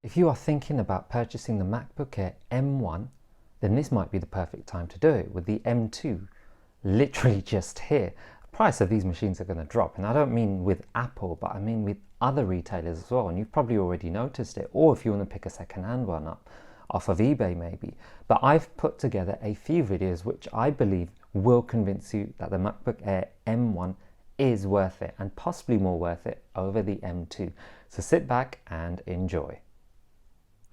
If you are thinking about purchasing the MacBook Air M1, then this might be the perfect time to do it, with the M2 literally just here. The price of these machines are going to drop, and I don't mean with Apple, but I mean with other retailers as well, and you've probably already noticed it, or if you want to pick a second-hand one up off of eBay maybe. But I've put together a few videos which I believe will convince you that the MacBook Air M1 is worth it, and possibly more worth it over the M2. So sit back and enjoy.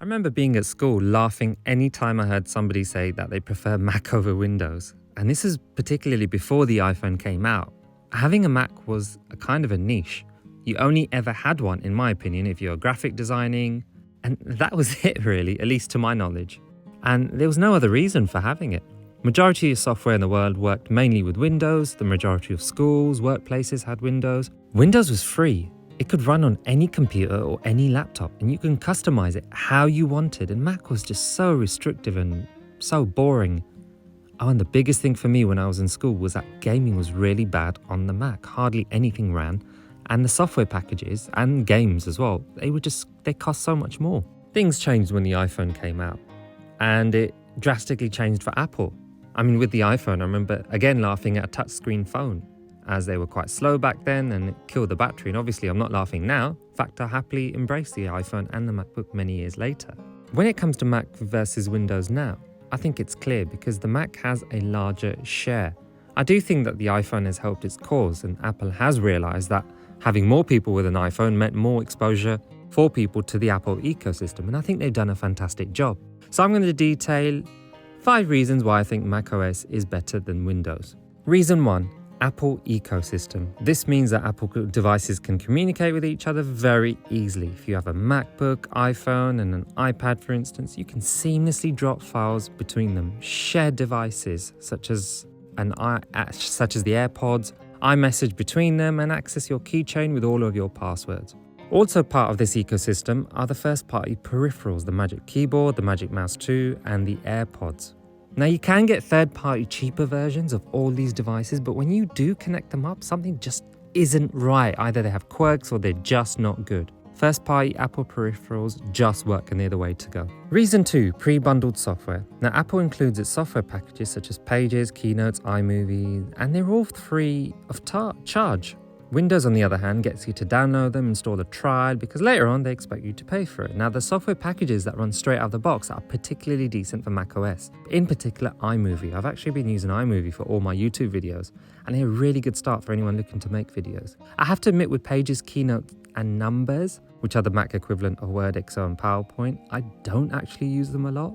I remember being at school laughing any time I heard somebody say that they prefer Mac over Windows. And this is particularly before the iPhone came out. Having a Mac was a kind of a niche. You only ever had one, in my opinion, if you're graphic designing. And that was it really, at least to my knowledge. And there was no other reason for having it. Majority of software in the world worked mainly with Windows. The majority of schools, workplaces had Windows. Windows was free. It could run on any computer or any laptop, and you can customize it how you wanted. And Mac was just so restrictive and so boring. Oh, and the biggest thing for me when I was in school was that gaming was really bad on the Mac. Hardly anything ran. And the software packages and games as well, they cost so much more. Things changed when the iPhone came out, and it drastically changed for Apple. I mean, with the iPhone, I remember again laughing at a touchscreen phone, as they were quite slow back then and it killed the battery. And obviously I'm not laughing now. In fact, I happily embrace the iPhone and the MacBook many years later. When it comes to Mac versus Windows now, I think it's clear because the Mac has a larger share. I do think that the iPhone has helped its cause, and Apple has realized that having more people with an iPhone meant more exposure for people to the Apple ecosystem, and I think they've done a fantastic job. So I'm going to detail 5 reasons why I think macOS is better than Windows. Reason 1. Apple ecosystem. This means that Apple devices can communicate with each other very easily. If you have a MacBook, iPhone, and an iPad, for instance, you can seamlessly drop files between them, share devices such as the AirPods, iMessage between them, and access your keychain with all of your passwords. Also part of this ecosystem are the first-party peripherals, the Magic Keyboard, the Magic Mouse 2, and the AirPods. Now, you can get third-party cheaper versions of all these devices, but when you do connect them up, something just isn't right. Either they have quirks or they're just not good. First-party Apple peripherals just work and they're the way to go. Reason 2, pre-bundled software. Now, Apple includes its software packages such as Pages, Keynotes, iMovie, and they're all free of charge. Windows, on the other hand, gets you to download them, install a trial, because later on they expect you to pay for it. Now, the software packages that run straight out of the box are particularly decent for macOS. In particular, iMovie. I've actually been using iMovie for all my YouTube videos, and they're a really good start for anyone looking to make videos. I have to admit, with Pages, Keynote, and Numbers, which are the Mac equivalent of Word, Excel, and PowerPoint, I don't actually use them a lot.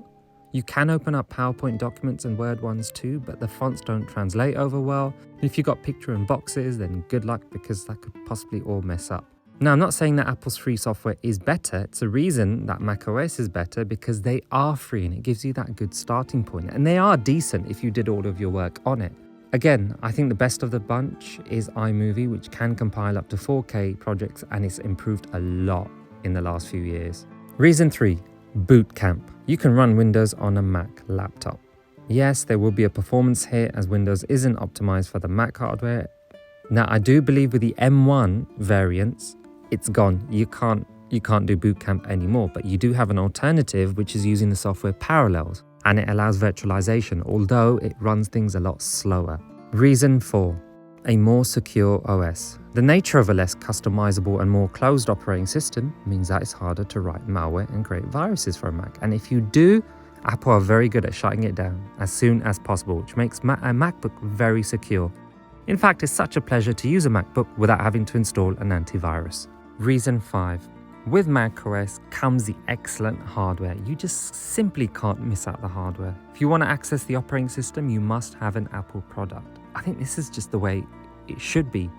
You can open up PowerPoint documents and Word ones too, but the fonts don't translate over well. And if you've got picture and boxes, then good luck, because that could possibly all mess up. Now, I'm not saying that Apple's free software is better. It's a reason that macOS is better, because they are free and it gives you that good starting point. And they are decent if you did all of your work on it. Again, I think the best of the bunch is iMovie, which can compile up to 4K projects, and it's improved a lot in the last few years. Reason 3. Boot camp. You can run Windows on a Mac laptop. Yes, there will be a performance hit as Windows isn't optimized for the Mac hardware. Now, I do believe with the M1 variants, it's gone. You can't do boot camp anymore, but you do have an alternative, which is using the software Parallels, and it allows virtualization, although it runs things a lot slower. Reason 4. A more secure OS. The nature of a less customizable and more closed operating system means that it's harder to write malware and create viruses for a Mac. And if you do, Apple are very good at shutting it down as soon as possible, which makes a MacBook very secure. In fact, it's such a pleasure to use a MacBook without having to install an antivirus. Reason 5. With macOS comes the excellent hardware. You just simply can't miss out the hardware. If you want to access the operating system, you must have an Apple product. I think this is just the way it should be.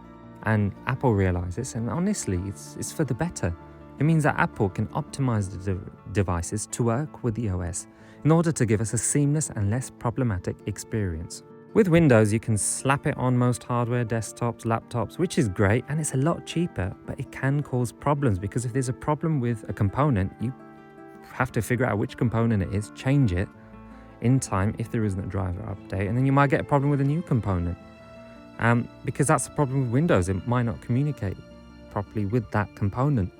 And Apple realizes this, and honestly, it's for the better. It means that Apple can optimize the devices to work with the OS in order to give us a seamless and less problematic experience. With Windows, you can slap it on most hardware, desktops, laptops, which is great, and it's a lot cheaper, but it can cause problems, because if there's a problem with a component, you have to figure out which component it is, change it in time if there isn't a driver update, and then you might get a problem with a new component. Because that's the problem with Windows, it might not communicate properly with that component.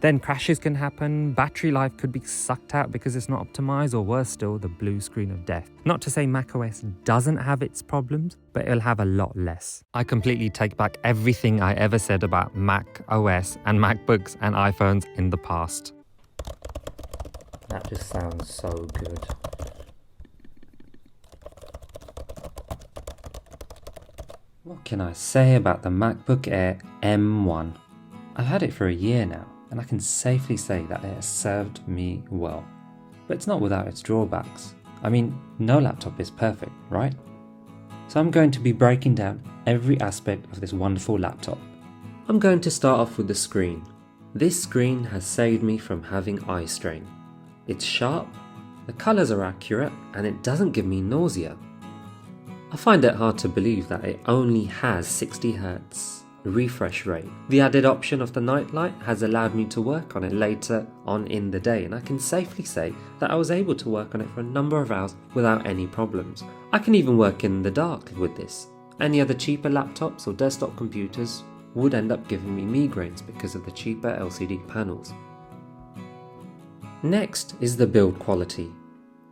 Then crashes can happen, battery life could be sucked out because it's not optimized, or worse still, the blue screen of death. Not to say macOS doesn't have its problems, but it'll have a lot less. I completely take back everything I ever said about macOS and MacBooks and iPhones in the past. That just sounds so good. What can I say about the MacBook Air M1? I've had it for a year now, and I can safely say that it has served me well. But it's not without its drawbacks. I mean, no laptop is perfect, right? So I'm going to be breaking down every aspect of this wonderful laptop. I'm going to start off with the screen. This screen has saved me from having eye strain. It's sharp, the colours are accurate, and it doesn't give me nausea. I find it hard to believe that it only has 60Hz refresh rate. The added option of the nightlight has allowed me to work on it later on in the day, and I can safely say that I was able to work on it for a number of hours without any problems. I can even work in the dark with this. Any other cheaper laptops or desktop computers would end up giving me migraines because of the cheaper LCD panels. Next is the build quality.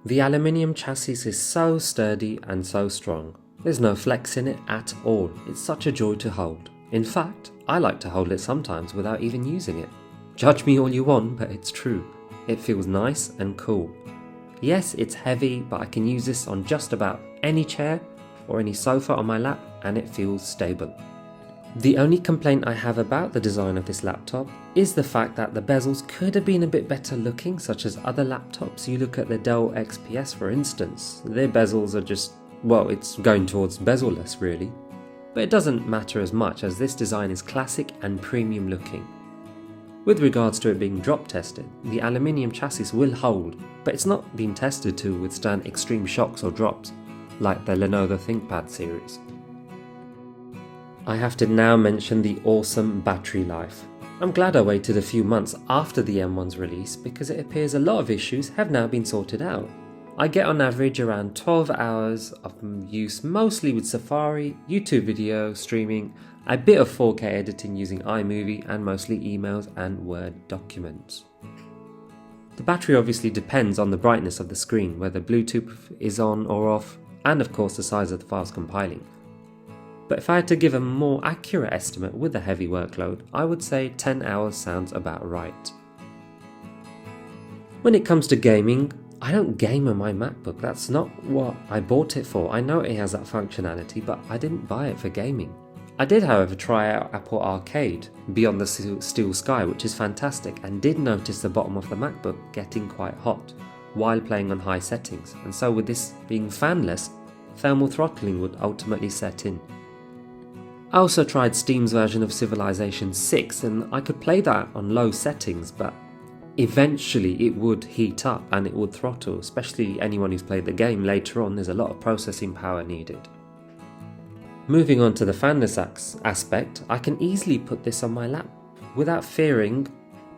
The aluminium chassis is so sturdy and so strong. There's no flex in it at all. It's such a joy to hold. In fact, I like to hold it sometimes without even using it. Judge me all you want, but it's true. It feels nice and cool. Yes, it's heavy, but I can use this on just about any chair or any sofa on my lap, and it feels stable. The only complaint I have about the design of this laptop is the fact that the bezels could have been a bit better looking, such as other laptops. You look at the Dell XPS for instance, their bezels are just, well, it's going towards bezel-less really. But it doesn't matter as much as this design is classic and premium looking. With regards to it being drop tested, the aluminium chassis will hold, but it's not been tested to withstand extreme shocks or drops, like the Lenovo ThinkPad series. I have to now mention the awesome battery life. I'm glad I waited a few months after the M1's release because it appears a lot of issues have now been sorted out. I get on average around 12 hours of use, mostly with Safari, YouTube video, streaming, a bit of 4K editing using iMovie, and mostly emails and Word documents. The battery obviously depends on the brightness of the screen, whether Bluetooth is on or off, and of course the size of the files compiling. But if I had to give a more accurate estimate with the heavy workload, I would say 10 hours sounds about right. When it comes to gaming, I don't game on my MacBook. That's not what I bought it for. I know it has that functionality, but I didn't buy it for gaming. I did, however, try out Apple Arcade Beyond the Steel Sky, which is fantastic, and did notice the bottom of the MacBook getting quite hot while playing on high settings, and so with this being fanless, thermal throttling would ultimately set in. I also tried Steam's version of Civilization 6, and I could play that on low settings, but eventually it would heat up and it would throttle, especially anyone who's played the game later on. There's a lot of processing power needed. Moving on to the fanless aspect, I can easily put this on my lap without fearing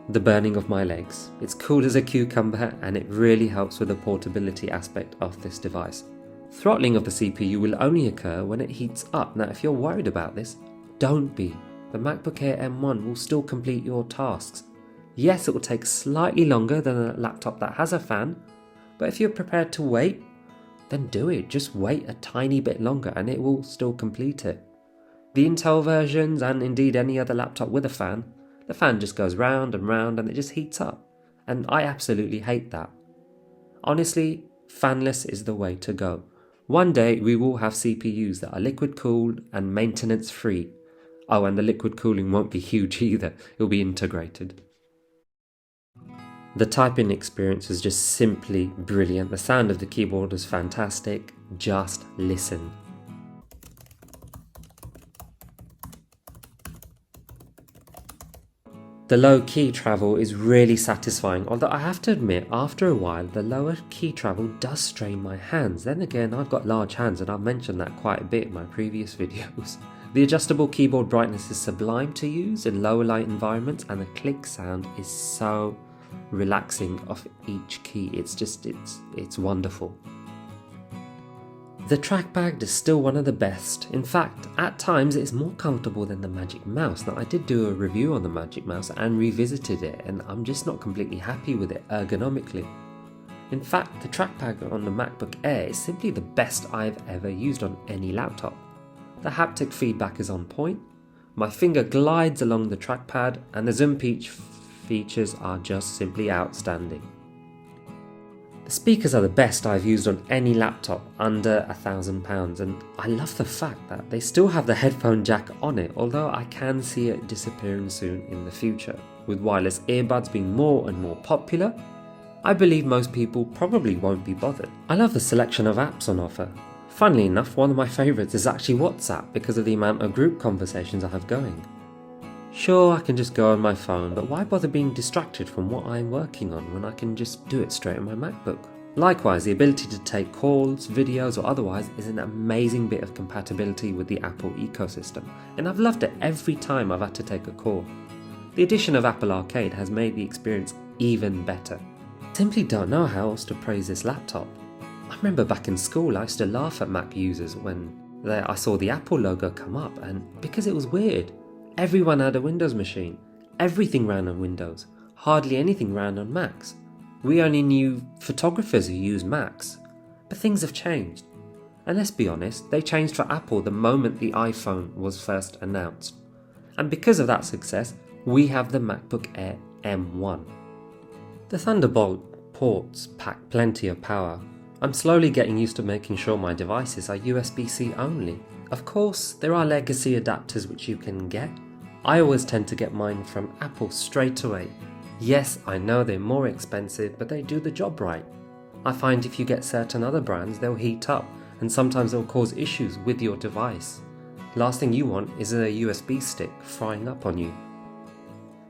the burning of my legs. It's cool as a cucumber, and it really helps with the portability aspect of this device. Throttling of the CPU will only occur when it heats up. Now, if you're worried about this, don't be. The MacBook Air M1 will still complete your tasks. Yes, it will take slightly longer than a laptop that has a fan, but if you're prepared to wait, then do it. Just wait a tiny bit longer and it will still complete it. The Intel versions, and indeed any other laptop with a fan, the fan just goes round and round and it just heats up. And I absolutely hate that. Honestly, fanless is the way to go. One day we will have CPUs that are liquid cooled and maintenance free. Oh, and the liquid cooling won't be huge either, it'll be integrated. The typing experience is just simply brilliant. The sound of the keyboard is fantastic. Just listen. The low key travel is really satisfying, although I have to admit, after a while, the lower key travel does strain my hands. Then again, I've got large hands and I've mentioned that quite a bit in my previous videos. The adjustable keyboard brightness is sublime to use in lower light environments, and the click sound is so relaxing of each key. It's wonderful. The trackpad is still one of the best. In fact, at times it's more comfortable than the Magic Mouse. Now, I did do a review on the Magic Mouse and revisited it, and I'm just not completely happy with it ergonomically. In fact, the trackpad on the MacBook Air is simply the best I've ever used on any laptop. The haptic feedback is on point, my finger glides along the trackpad, and the zoom features are just simply outstanding. The speakers are the best I've used on any laptop under £1,000, and I love the fact that they still have the headphone jack on it, although I can see it disappearing soon in the future. With wireless earbuds being more and more popular, I believe most people probably won't be bothered. I love the selection of apps on offer. Funnily enough, one of my favourites is actually WhatsApp because of the amount of group conversations I have going. Sure, I can just go on my phone, but why bother being distracted from what I'm working on when I can just do it straight on my MacBook? Likewise, the ability to take calls, videos or otherwise is an amazing bit of compatibility with the Apple ecosystem, and I've loved it every time I've had to take a call. The addition of Apple Arcade has made the experience even better. I simply don't know how else to praise this laptop. I remember back in school I used to laugh at Mac users when I saw the Apple logo come up, and because it was weird. Everyone had a Windows machine. Everything ran on Windows. Hardly anything ran on Macs. We only knew photographers who used Macs. But things have changed. And let's be honest, they changed for Apple the moment the iPhone was first announced. And because of that success, we have the MacBook Air M1. The Thunderbolt ports pack plenty of power. I'm slowly getting used to making sure my devices are USB-C only. Of course, there are legacy adapters which you can get. I always tend to get mine from Apple straight away. Yes, I know they're more expensive, but they do the job right. I find if you get certain other brands, they'll heat up, and sometimes they'll cause issues with your device. Last thing you want is a USB stick frying up on you.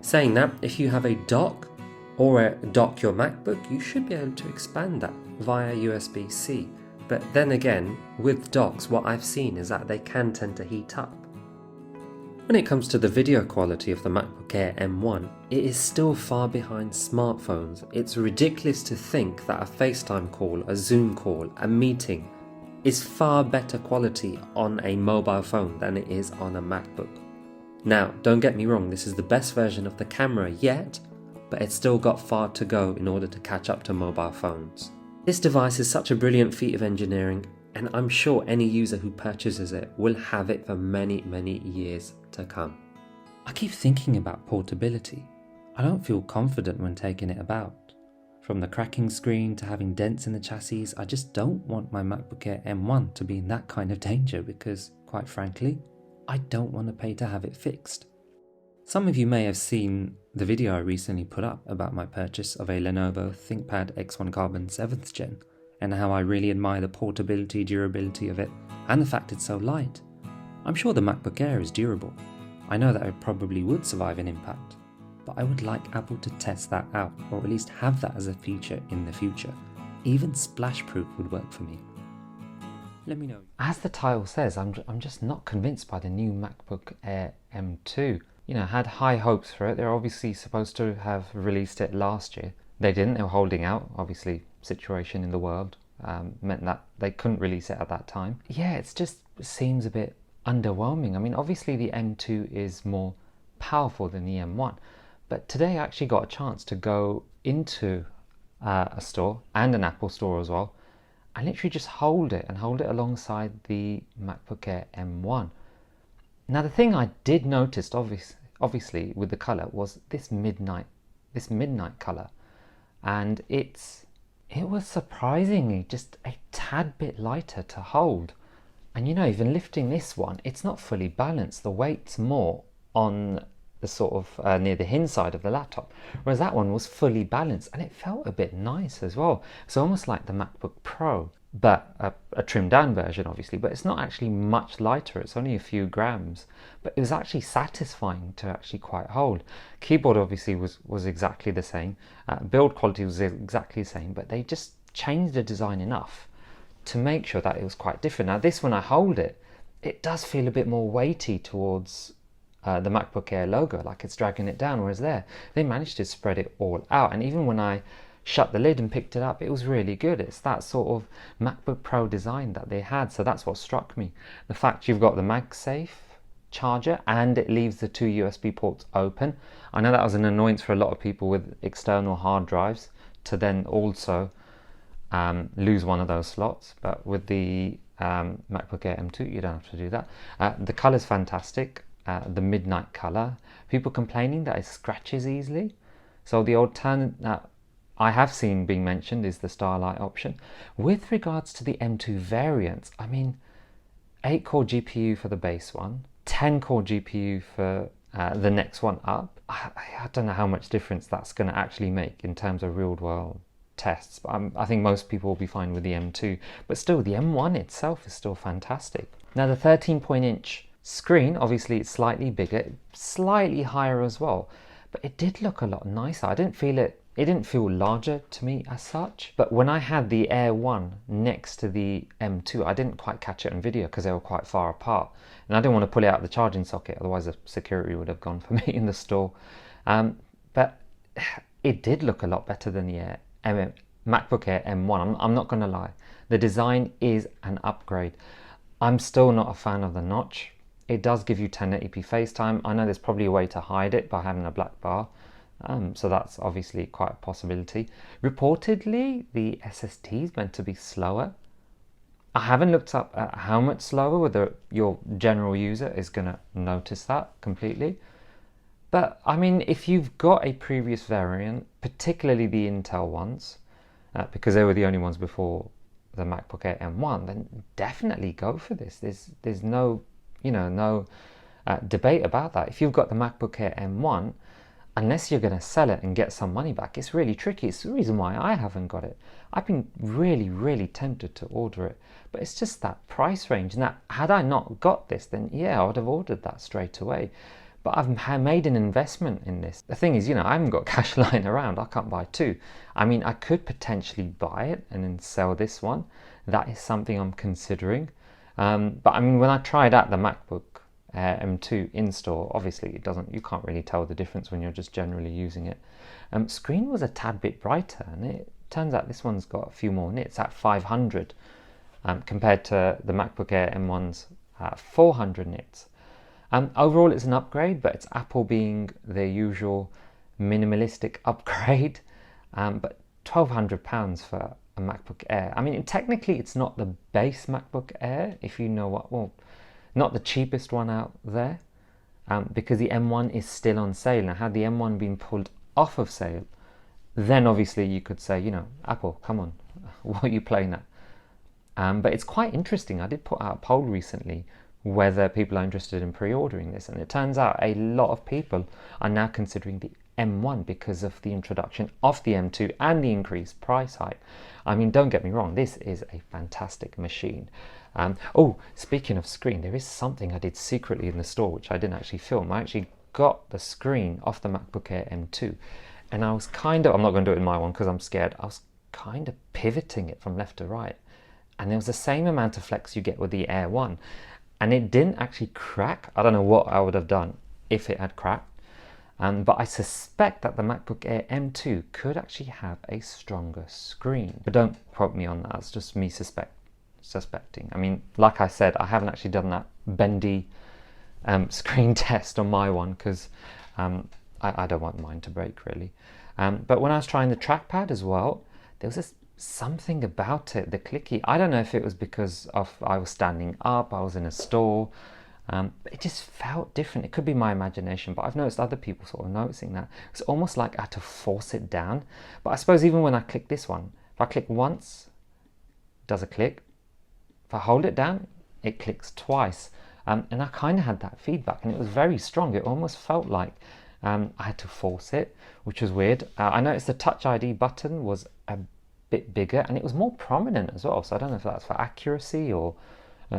Saying that, if you have a dock or dock your MacBook, you should be able to expand that via USB-C. But then again, with docks, what I've seen is that they can tend to heat up. When it comes to the video quality of the MacBook Air M1, it is still far behind smartphones. It's ridiculous to think that a FaceTime call, a Zoom call, a meeting is far better quality on a mobile phone than it is on a MacBook. Now, don't get me wrong, this is the best version of the camera yet, but it's still got far to go in order to catch up to mobile phones. This device is such a brilliant feat of engineering, and I'm sure any user who purchases it will have it for many, many years to come. I keep thinking about portability. I don't feel confident when taking it about. From the cracking screen to having dents in the chassis, I just don't want my MacBook Air M1 to be in that kind of danger because, quite frankly, I don't want to pay to have it fixed. Some of you may have seen the video I recently put up about my purchase of a Lenovo ThinkPad X1 Carbon 7th Gen and how I really admire the portability, durability of it and the fact it's so light. I'm sure the MacBook Air is durable. I know that it probably would survive an impact, but I would like Apple to test that out or at least have that as a feature in the future. Even splash-proof would work for me. Let me know. As the title says, I'm just not convinced by the new MacBook Air M2. You know, had high hopes for it. They're obviously supposed to have released it last year. They didn't, they were holding out. Obviously, situation in the world meant that they couldn't release it at that time. Yeah, it seems a bit underwhelming. I mean, obviously the M2 is more powerful than the M1, but today I actually got a chance to go into a store and an Apple store as well, and literally just hold it alongside the MacBook Air M1. Now the thing I did notice, obviously with the color, was this midnight color, and it was surprisingly just a tad bit lighter to hold. And you know, even lifting this one, it's not fully balanced. The weight's more on the sort of near the hinge side of the laptop, whereas that one was fully balanced, and it felt a bit nice as well. It's almost like the MacBook Pro, but a trimmed down version obviously, but it's not actually much lighter. It's only a few grams, but it was actually satisfying to actually quite hold. Keyboard obviously was exactly the same, build quality was exactly the same, but they just changed the design enough to make sure that it was quite different. Now this, when I hold it, it does feel a bit more weighty towards the MacBook Air logo, like it's dragging it down, whereas there they managed to spread it all out. And even when I shut the lid and picked it up, it was really good. It's that sort of MacBook Pro design that they had, so that's what struck me. The fact you've got the MagSafe charger and it leaves the 2 USB ports open. I know that was an annoyance for a lot of people with external hard drives to then also lose one of those slots, but with the MacBook Air M2 you don't have to do that. The color's fantastic, the midnight color. People complaining that it scratches easily, so the alternate I have seen being mentioned is the Starlight option. With regards to the M2 variants, I mean, 8-core GPU for the base one, 10-core GPU for the next one up. I don't know how much difference that's going to actually make in terms of real world tests, but I think most people will be fine with the M2, but still the M1 itself is still fantastic. Now the 13-inch screen, obviously it's slightly bigger, slightly higher as well, but it did look a lot nicer. I didn't feel it didn't feel larger to me as such, but when I had the Air 1 next to the M2, I didn't quite catch it on video because they were quite far apart, and I didn't want to pull it out of the charging socket, otherwise the security would have gone for me in the store. But it did look a lot better than the MacBook Air M1. I'm not going to lie, the design is an upgrade. I'm still not a fan of the notch. It does give you 1080p FaceTime. I know there's probably a way to hide it by having a black bar, so that's obviously quite a possibility. Reportedly, the SSD is meant to be slower. I haven't looked up at how much slower, whether your general user is going to notice that completely. But I mean, if you've got a previous variant, particularly the Intel ones, because they were the only ones before the MacBook Air M1, then definitely go for this. There's no, no debate about that. If you've got the MacBook Air M1, unless you're going to sell it and get some money back, it's really tricky. It's the reason why I haven't got it. I've been really, really tempted to order it, but it's just that price range. Now, had I not got this, then yeah, I would have ordered that straight away. But I've made an investment in this. The thing is, I haven't got cash lying around. I can't buy two. I mean, I could potentially buy it and then sell this one. That is something I'm considering. But I mean, when I tried out the MacBook Air M2 in store, obviously you can't really tell the difference when you're just generally using it. Screen was a tad bit brighter, and it turns out this one's got a few more nits at 500 compared to the MacBook Air M1's 400 nits. Overall it's an upgrade, but it's Apple being their usual minimalistic upgrade. But £1,200 for a MacBook Air. I mean, technically it's not the base MacBook Air, if you know what, well, not the cheapest one out there, because the M1 is still on sale. Now, had the M1 been pulled off of sale, then obviously you could say, Apple, come on, what are you playing at? But it's quite interesting. I did put out a poll recently whether people are interested in pre-ordering this, and it turns out a lot of people are now considering the M1 because of the introduction of the M2 and the increased price hike. I mean, don't get me wrong, this is a fantastic machine. Oh, speaking of screen, there is something I did secretly in the store which I didn't actually film. I actually got the screen off the MacBook Air M2, and I was I'm not going to do it in my one because I'm scared, I was kind of pivoting it from left to right, and there was the same amount of flex you get with the Air 1, and it didn't actually crack. I don't know what I would have done if it had cracked, but I suspect that the MacBook Air M2 could actually have a stronger screen, but don't quote me on that. It's just me suspecting. I mean, like I said, I haven't actually done that bendy screen test on my one because I don't want mine to break really. But when I was trying the trackpad as well, there was something about it, the clicky. I don't know if it was because I was standing up, I was in a store, but it just felt different. It could be my imagination, but I've noticed other people sort of noticing that. It's almost like I had to force it down. But I suppose even when I click this one, if I click once, it does a click. If I hold it down, it clicks twice. And I kind of had that feedback, and it was very strong. It almost felt like I had to force it, which was weird. I noticed the Touch ID button was a bit bigger, and it was more prominent as well. So I don't know if that's for accuracy or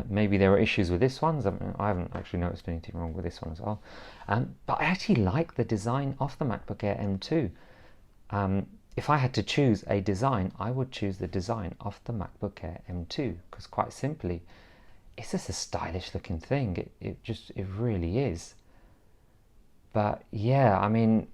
maybe there were issues with this one. I haven't actually noticed anything wrong with this one as well. But I actually like the design of the MacBook Air M2. If I had to choose a design, I would choose the design of the MacBook Air M2 because quite simply, it's just a stylish looking thing. It really is. But yeah, I mean,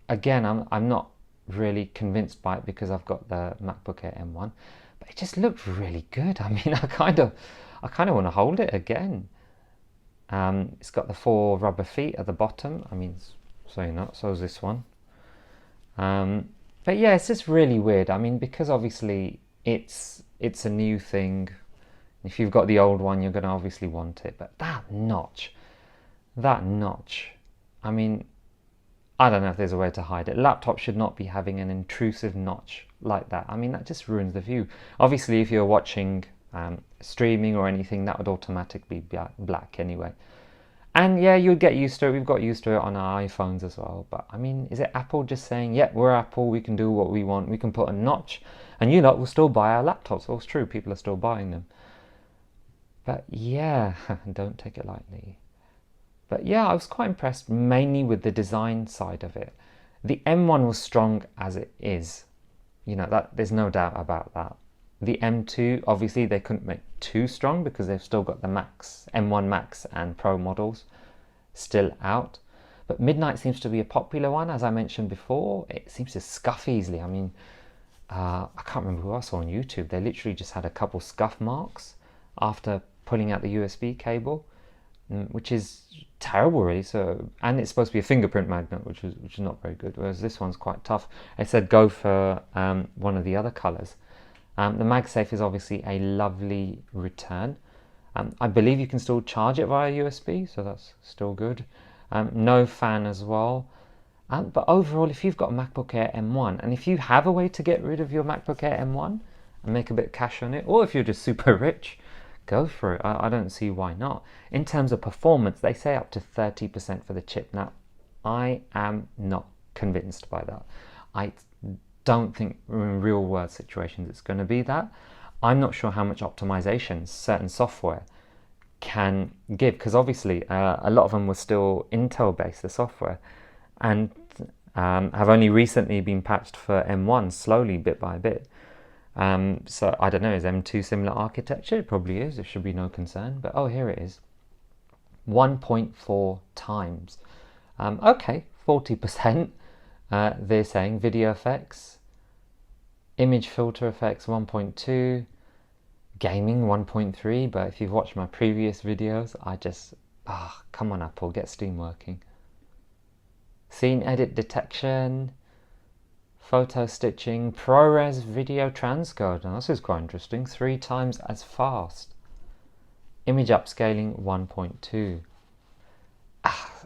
again, I'm not really convinced by it because I've got the MacBook Air M1, but it just looked really good. I mean, I kind of want to hold it again. It's got the 4 rubber feet at the bottom. I mean, so not, so is this one. But yeah, it's just really weird. I mean, because obviously it's a new thing. If you've got the old one, you're going to obviously want it. But that notch, I mean, I don't know if there's a way to hide it. Laptops should not be having an intrusive notch like that. I mean, that just ruins the view. Obviously, if you're watching streaming or anything, that would automatically be black anyway. And yeah, you'll get used to it. We've got used to it on our iPhones as well. But I mean, is it Apple just saying, yeah, we're Apple, we can do what we want, we can put a notch, and you lot will still buy our laptops? Well, it's true, people are still buying them. But yeah, don't take it lightly. But yeah, I was quite impressed mainly with the design side of it. The M1 was strong as it is. You know, that there's no doubt about that. The M2, obviously they couldn't make too strong because they've still got the Max, M1 Max and Pro models still out. But Midnight seems to be a popular one, as I mentioned before. It seems to scuff easily. I mean, I can't remember who I saw on YouTube. They literally just had a couple scuff marks after pulling out the USB cable, which is terrible really. So, and it's supposed to be a fingerprint magnet, which is not very good, whereas this one's quite tough. They said go for one of the other colors. The MagSafe is obviously a lovely return. I believe you can still charge it via USB, so that's still good. No fan as well. But overall, if you've got a MacBook Air M1, and if you have a way to get rid of your MacBook Air M1 and make a bit of cash on it, or if you're just super rich, go for it. I don't see why not. In terms of performance, they say up to 30% for the chip. Now, I am not convinced by that. I don't think in real world situations it's going to be that. I'm not sure how much optimization certain software can give, because obviously a lot of them were still Intel based, the software, and have only recently been patched for M1 slowly, bit by bit. So I don't know, is M2 similar architecture? It probably is, there should be no concern. But oh, here it is, 1.4 times. Okay, 40%. They're saying video effects, image filter effects 1.2, gaming 1.3. But if you've watched my previous videos, I just, come on Apple, get Steam working. Scene edit detection, photo stitching, ProRes video transcode. Now this is quite interesting, 3 times as fast. Image upscaling 1.2.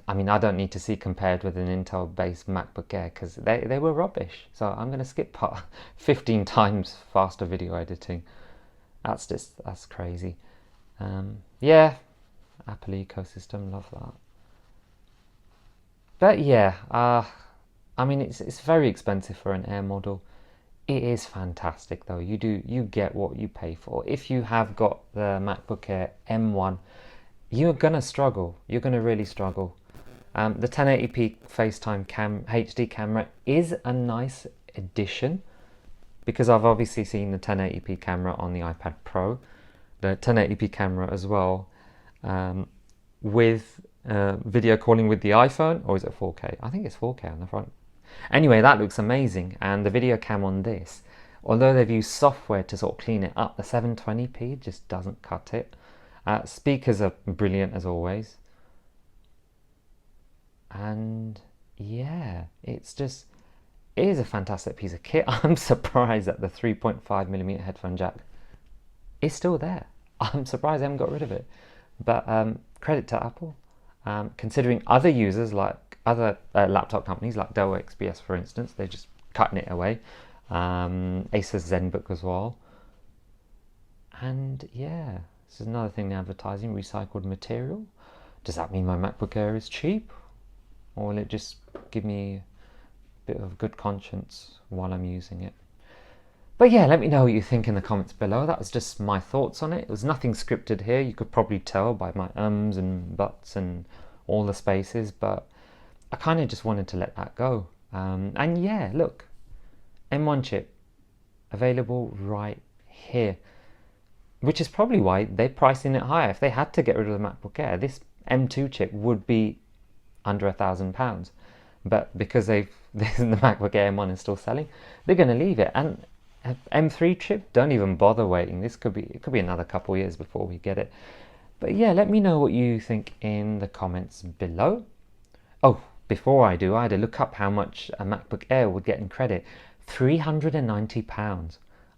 I mean, I don't need to see compared with an Intel based MacBook Air because they were rubbish. So I'm going to skip part. 15 times faster video editing. That's crazy. Yeah, Apple ecosystem, love that. But yeah, I mean, it's very expensive for an Air model. It is fantastic though. You get what you pay for. If you have got the MacBook Air M1, you're gonna struggle. You're gonna really struggle. The 1080p FaceTime HD camera is a nice addition, because I've obviously seen the 1080p camera on the iPad Pro, the 1080p camera as well, with video calling with the iPhone, or is it 4K? I think it's 4K on the front. Anyway, that looks amazing, and the video cam on this, although they've used software to sort of clean it up, the 720p just doesn't cut it. Speakers are brilliant as always, and yeah, it is a fantastic piece of kit. I'm surprised that the 3.5mm headphone jack is still there. I'm surprised they haven't got rid of it, but credit to Apple. Considering other users, like other laptop companies like Dell XPS for instance, they're just cutting it away. Asus ZenBook as well. And yeah, this is another thing they're advertising, recycled material. Does that mean my MacBook Air is cheap? Or will it just give me a bit of good conscience while I'm using it? But yeah, let me know what you think in the comments below. That was just my thoughts on it. It was nothing scripted here. You could probably tell by my ums and buts and all the spaces, but I kind of just wanted to let that go. And yeah, look, M1 chip available right here, which is probably why they're pricing it higher. If they had to get rid of the MacBook Air, this M2 chip would be under £1,000. but because the MacBook Air M1 is still selling, they're going to leave it. And M3 chip, don't even bother waiting. It could be another couple years before we get it. But yeah, let me know what you think in the comments below. Oh, before I do, I had to look up how much a MacBook Air would get in credit. £390.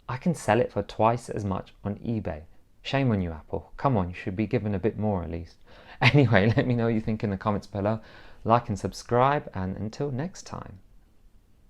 I can sell it for twice as much on eBay. Shame on you, Apple. Come on, you should be given a bit more at least. Anyway, let me know what you think in the comments below. Like and subscribe, and until next time.